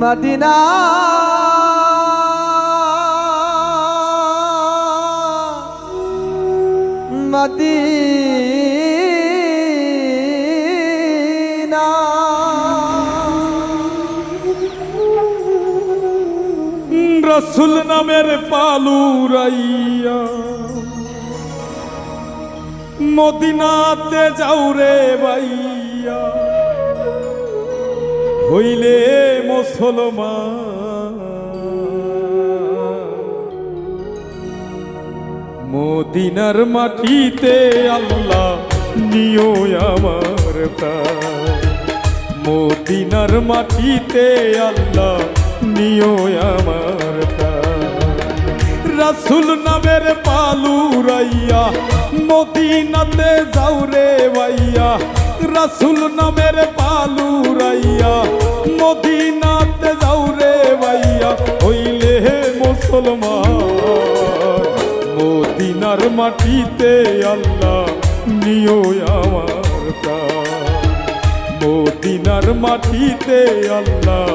Medina Medina রসুল নামের পালুরাইয়া মদিনাতে যাও রে ভাইয়া হইলে মুসলমান মদিনার মাটিতে আল্লাহ নিও আমার প্রাণ মদিনার মাটিতে আল্লাহ নিও আমার প্রাণ রাসূল নামের পালুরাইয়া মদিনাতে যাও রে ভাইয়া রাসূল নামের পালুরাইয়া মদিনাতে যাও রে ভাইয়া হইলে মুসলমান মদিনার মাটিতে আল্লাহ নিও আমার প্রাণ মদিনার মাটিতে আল্লাহ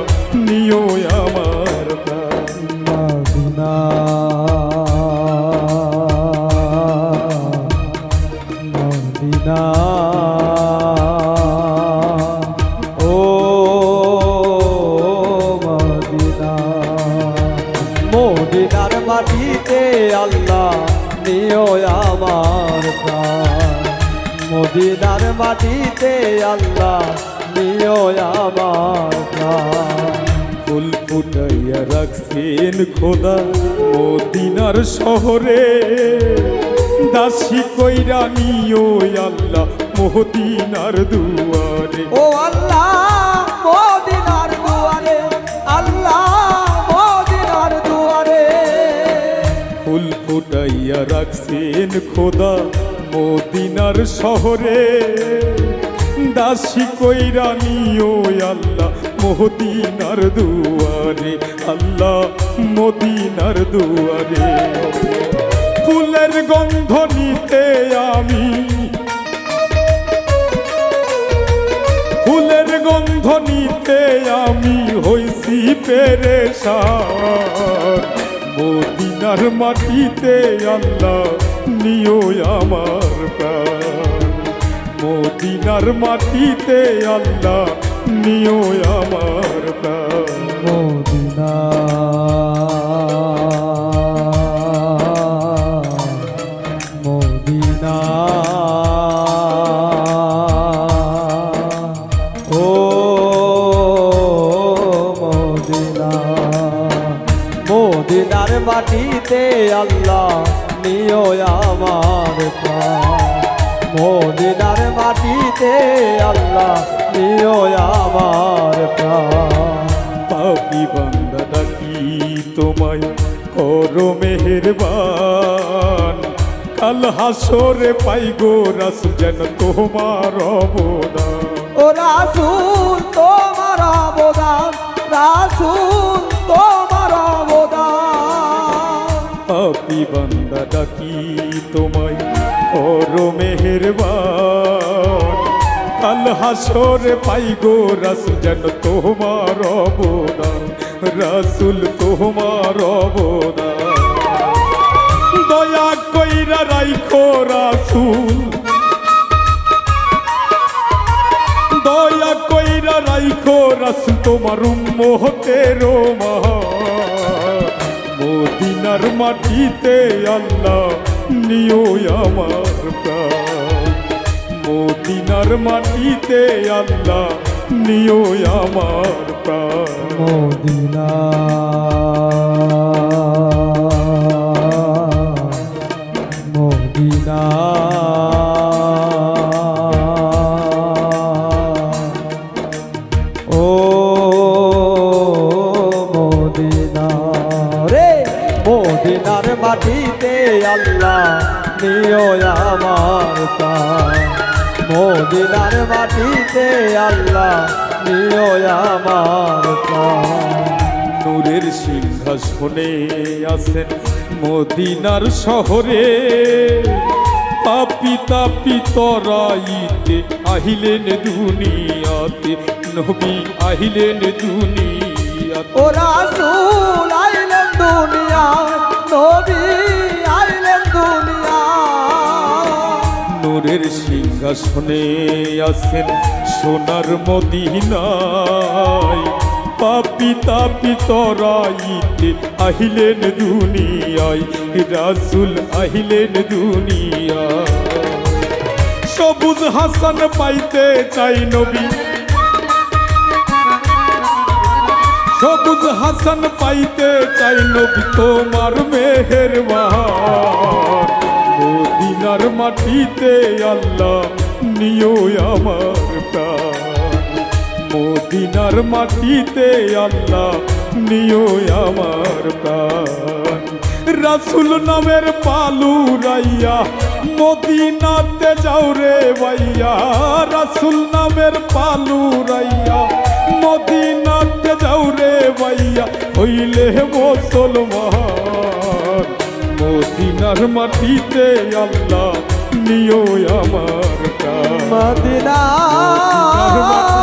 নিও আমার প্রাণ মদিনা মদিনা ও মদিনা মদিনার মাটিতে আল্লাহ নিও আমার প্রাণ মদিনার মাটিতে আল্লাহ নিও আমার প্রাণ ফুল ফুটাইয়া রাখছেন খোদা মদিনার শহরে দাসী কইরা নিও আল্লাহ মদিনার দুয়ারে ও আল্লাহ মদিনার দুয়ারে আল্লাহ মদিনার দুয়ারে ফুল ফুটাইয়া রাখছেন খোদা মদিনার শহরে দাসী কইরা নিও আল্লাহ মদিনার দুয়ারে আল্লাহ মদিনার দুয়ারে ফুলের গন্ধ নিতে আমি ফুলের গন্ধ নিতে আমি হইছি পেরেশান মদিনার মাটিতে আল্লাহ নিও আমার প্রাণ মদিনার মাটিতে আল্লাহ নিও আমার প্রাণ মদিনা মদিনা ও মদিনা মদিনার মাটিতে আল্লাহ নিও আমার প্রাণ মদিনার মাটিতে আল্লাহ নিও আমার প্রাণ পাপী বান্দা ডাকি তোমায় করো মেহেরবান কাল হাসরে পাইগো রাসূল যেন তোমার অবদান ও রাসূল তোমার অবদান রাসূল তোমার অবদান পাপী বান্দা ডাকি তোমায় করো মেহেরবান কাল হাসরে পাইগো রাসূল যেন তোমার অবদান রাসূল তোমার অবদান দয়া কইরা রাইখো রাসূল দয়া কইরা রাইখো রাসূল তোমার উম্মতের মান মদিনার মাটিতে আল্লাহ নিও আমার প্রাণ মদিনার মাটিতে আল্লাহ নিও আমার প্রাণ মদিনা মদিনা ও মদিনা রে মদিনার মাটিতে আল্লাহ নিও আমার প্রাণ মদিনার মাটিতে আল্লাহ নিও আমার প্রাণ নূরের সিংহাসনে আছেন মদিনার শহরে পাপী তাপী তরাইতে আহিলেন দুনিয়াতে নবী আহিলেন দুনিয়াতে ও রাসূল আইলেন দুনিয়ায় নবী আইলেন দুনিয়ায় নূরের সিংহাসনে আছেন সোনার মদিনায় পাপি তাপি তরাইতে আহিলেন দুনিয়ায় রাসূল আহিলেন দুনিয়ায় সবুজ হাসান পাইতে চাই নবী সবুজ হাসান পাইতে চাই নবী তোমার মেহেরবান মদিনার মাটিতে আল্লাহ নিও আমার প্রাণ মদিনার মাটিতে আল্লাহ নিও আমার প্রাণ রাসূল নামের পালু রাইয়া মদিনাতে যাও রে ভাইয়া রাসূল নামের পালু রাইয়া মদিনাতে যাও রে ভাইয়া হইলে মুসলমান মদিনার মাটিতে আল্লাহ নিও আমার প্রাণ মদিনা মদিনার মাটিতে